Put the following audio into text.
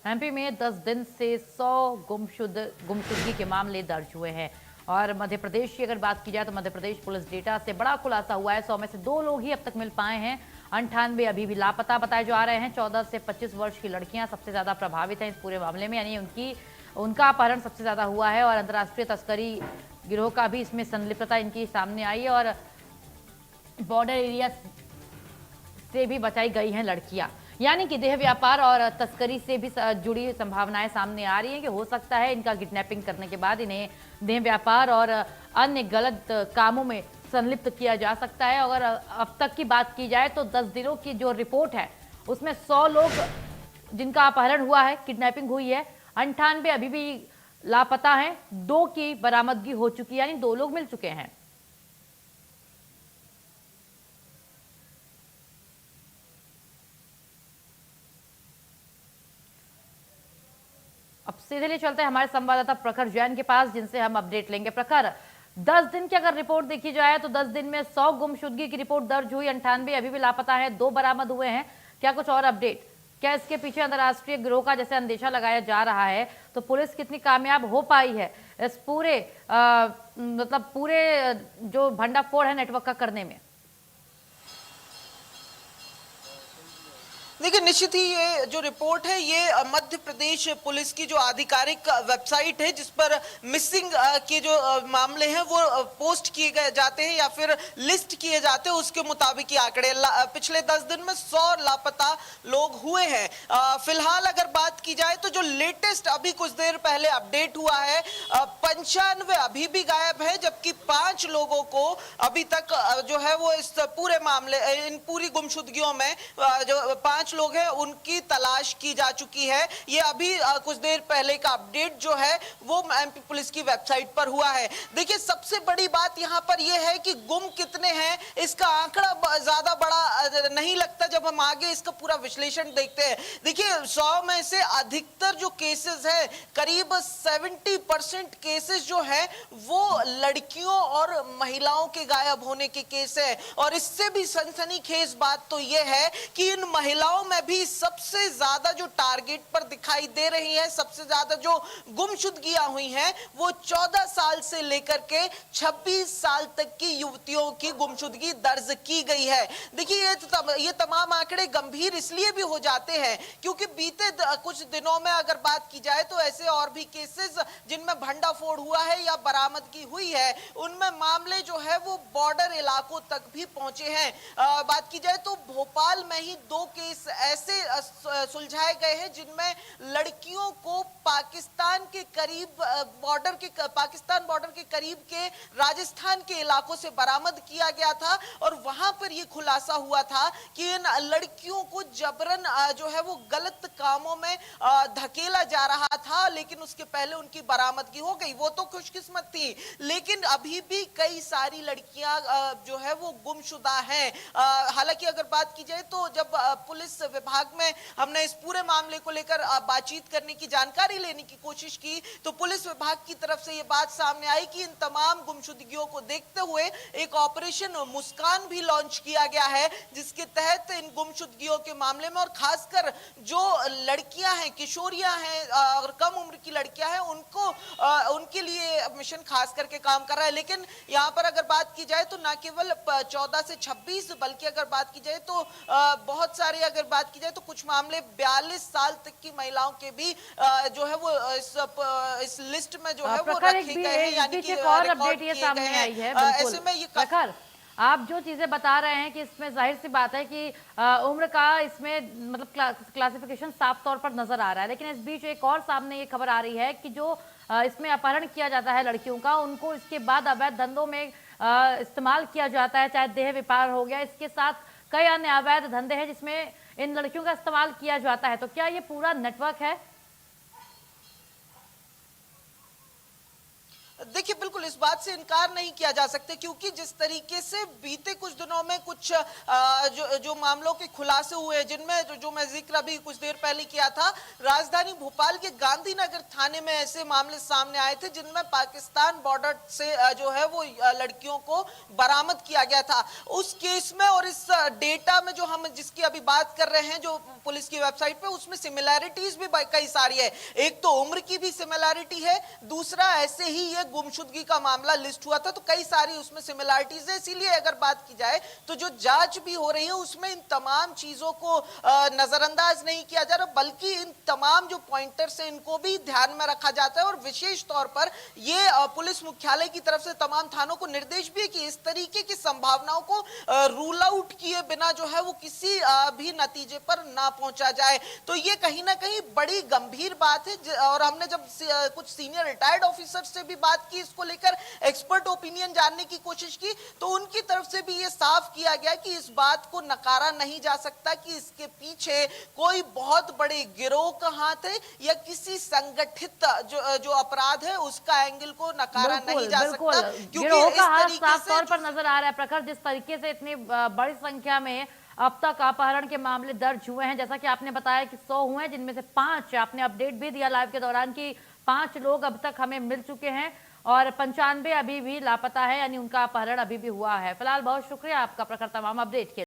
MP में 10 दिन से 100 गुमशुदगी के मामले दर्ज हुए हैं। और मध्य प्रदेश की अगर बात की जाए तो मध्य प्रदेश पुलिस डेटा से बड़ा खुलासा हुआ है। 100 में से 2 लोग ही अब तक मिल पाए हैं। 98 अभी भी लापता बताए जा रहे हैं। 14 से 25 वर्ष की लड़कियां सबसे ज्यादा प्रभावित हैं इस पूरे मामले में, यानी उनका अपहरण सबसे ज्यादा हुआ है। और अंतर्राष्ट्रीय तस्करी गिरोह का भी इसमें संलिप्तता इनकी सामने आई है। और बॉर्डर एरिया से भी बचाई गई हैं लड़कियां, यानी कि देह व्यापार और तस्करी से भी जुड़ी संभावनाएं सामने आ रही हैं कि हो सकता है इनका किडनैपिंग करने के बाद इन्हें देह व्यापार और अन्य गलत कामों में संलिप्त किया जा सकता है। अगर अब तक की बात की जाए तो 10 दिनों की जो रिपोर्ट है उसमें 100 लोग जिनका अपहरण हुआ है, किडनैपिंग हुई है। 98 अभी भी लापता हैं। 2 की बरामदगी हो चुकी है, यानी 2 लोग मिल चुके हैं। अब सीधे ले चलते हैं हमारे संवाददाता प्रखर जैन के पास, जिनसे हम अपडेट लेंगे। प्रखर, 10 दिन की अगर रिपोर्ट देखी जाए तो 10 दिन में 100 गुमशुदगी की रिपोर्ट दर्ज हुई, 98 अभी भी लापता है, 2 बरामद हुए हैं। क्या कुछ और अपडेट? क्या इसके पीछे अंतर्राष्ट्रीय गिरोह का जैसे अंदेशा लगाया जा रहा है, तो पुलिस कितनी कामयाब हो पाई है इस पूरे मतलब पूरे जो भंडाफोड़ है नेटवर्क का करने में? देखिए, निश्चित ही ये जो रिपोर्ट है ये मध्य प्रदेश पुलिस की जो आधिकारिक वेबसाइट है जिस पर मिसिंग के जो मामले हैं वो पोस्ट किए गए जाते हैं या फिर लिस्ट किए जाते हैं, उसके मुताबिक ये आंकड़े पिछले 10 दिन में 100 लापता लोग हुए हैं। फिलहाल अगर बात की जाए तो जो लेटेस्ट अभी कुछ देर पहले अपडेट हुआ है, 95 अभी भी गायब है, जबकि 5 लोगों को अभी तक जो है वो इस पूरे मामले इन पूरी गुमशुदगियों में जो 5 लोग हैं उनकी तलाश की जा चुकी है। ये अभी कुछ देर पहले का अपडेट जो है वो एमपी पुलिस की वेबसाइट पर हुआ है। देखिए, सबसे बड़ी बात यहाँ पर यह है कि गुम कितने हैं इसका आंकड़ा ज्यादा बड़ा नहीं लगता जब हम आगे इसका पूरा विश्लेषण देखते हैं। देखिए, 100 में से अधिकतर जो केसेस है, करीब 70% केसेस जो है वो लड़कियों और महिलाओं के गायब होने के केस है। और इससे भी सनसनीखेज बात तो यह है कि इन महिलाओं में भी सबसे ज्यादा जो टारगेट पर दिखाई दे रही है, सबसे ज्यादा जो गुमशुदगियां हुई हैं वो 14 साल से लेकर के 26 साल तक की युवतियों की गुमशुदगी दर्ज की गई है। देखिए, ये तमाम आंकड़े गंभीर इसलिए भी हो जाते हैं क्योंकि बीते कुछ दिनों में अगर बात की जाए तो ऐसे और भी केसेस जिनमें भंडाफोड़ हुआ है या बरामदगी हुई है, उनमें मामले जो है वो बॉर्डर इलाकों तक भी पहुंचे हैं। बात की जाए तो भोपाल में ही 2 केस ऐसे सुलझाए गए हैं जिनमें लड़कियों को पाकिस्तान बॉर्डर के करीब के राजस्थान के इलाकों से बरामद किया गया था। और वहां पर यह खुलासा हुआ था कि इन लड़कियों को जबरन जो है वो गलत कामों में धकेला जा रहा था, लेकिन उसके पहले उनकी बरामदगी हो गई। वो तो खुशकिस्मत थी, लेकिन अभी भी कई सारी लड़कियां जो है वो गुमशुदा हैं। हालांकि अगर बात की जाए तो जब पुलिस विभाग में हमने इस पूरे मामले को लेकर बातचीत करने की, जानकारी लेने की कोशिश की, तो पुलिस विभाग की तरफ से यह बात सामने आई कि इन तमाम गुमशुदगियों को देखते हुए एक ऑपरेशन मुस्कान भी लॉन्च किया गया है, जिसके तहत इन गुमशुदगियों के मामले में और खासकर जो लड़कियां हैं, किशोरियां हैं और कम उम्र की लड़कियां हैं, उनके लिए मिशन खास करके काम कर रहा है। लेकिन यहाँ पर अगर बात की जाए तो न केवल 14 से 26 बल्कि अगर बात की जाए तो बहुत सारे अगर बात की जाए तो कुछ मामले 42 साल तक की महिलाओं के भी जो है वो इस लिस्ट में जो है वो रखे गए हैं, यानी कि एक और अपडेट ये सामने आई है। ऐसे में ये प्रखर, आप जो चीजें बता रहे हैं कि इसमें जाहिर सी बात है कि उम्र का इसमें मतलब क्लासिफिकेशन साफ तौर पर नजर आ रहा है, लेकिन इस बीच एक और सामने ये खबर आ रही है कि जो इसमें अपहरण किया जाता है लड़कियों का, उनको इसके बाद अवैध धंधों में इस्तेमाल किया जाता है, चाहे देह व्यापार हो गया, इसके साथ कई अन्य अवैध धंधे हैं जिसमें इन लड़कियों का इस्तेमाल किया जाता है। तो क्या ये पूरा नेटवर्क है? देखिए बिल्कुल इस बात से इनकार नहीं किया जा सकता, क्योंकि जिस तरीके से बीते कुछ दिनों में कुछ जो मामलों के खुलासे हुए हैं, जिनमें जो मैं जिक्र अभी कुछ देर पहले किया था, राजधानी भोपाल के गांधीनगर थाने में ऐसे मामले सामने आए थे जिनमें पाकिस्तान बॉर्डर से जो है वो लड़कियों को बरामद किया गया था। उस केस में और इस डेटा में जो हम जिसकी अभी बात कर रहे हैं, जो पुलिस की वेबसाइट पे, उसमें सिमिलैरिटीज भी कई सारी है। एक तो उम्र की भी सिमिलैरिटी है, दूसरा ऐसे ही ये गुमशुदगी का मामला लिस्ट हुआ था, तो कई सारी उसमें सिमिलैरिटीज है। इसीलिए अगर बात की जाए तो जो जांच भी हो रही है उसमें इन तमाम चीजों को नजरअंदाज नहीं किया जा रहा, बल्कि इन तमाम जो पॉइंटर्स हैं इनको भी ध्यान में रखा जाता है। और विशेष तौर पर ये पुलिस मुख्यालय की तरफ से तमाम थानों को निर्देश भी है कि इस तरीके की संभावनाओं को रूल आउट किए बिना जो है वो किसी भी नतीजे पर ना पहुंचा जाए। तो ये कहीं ना कहीं बड़ी गंभीर बात है। और हमने जब कुछ सीनियर रिटायर्ड ऑफिसर से भी बात की, इसको लेकर एक्सपर्ट ओपिनियन जानने की कोशिश की, तो उनकी तरफ से भी ये साफ किया गया कि इस बात को नकारा नहीं जा सकता कि इसके पीछे कोई बहुत बड़े गिरोह का हाथ है या किसी संगठित जो अपराध है उसका एंगल को नकारा नहीं जा सकता, क्योंकि गिरोह का इस हाथ तरीके साफ से तौर पर नजर आ रहा है। प्रखर, जिस तरीके से इतनी बड़ी संख्या में अब तक अपहरण के मामले दर्ज हुए हैं, जैसा कि आपने बताया कि 100 हुए हैं, जिनमें से 5, आपने अपडेट भी दिया लाइव के दौरान कि 5 लोग अब तक हमें मिल चुके हैं और 95 अभी भी लापता है, यानी उनका अपहरण अभी भी हुआ है। फिलहाल बहुत शुक्रिया आपका प्रखर तमाम अपडेट के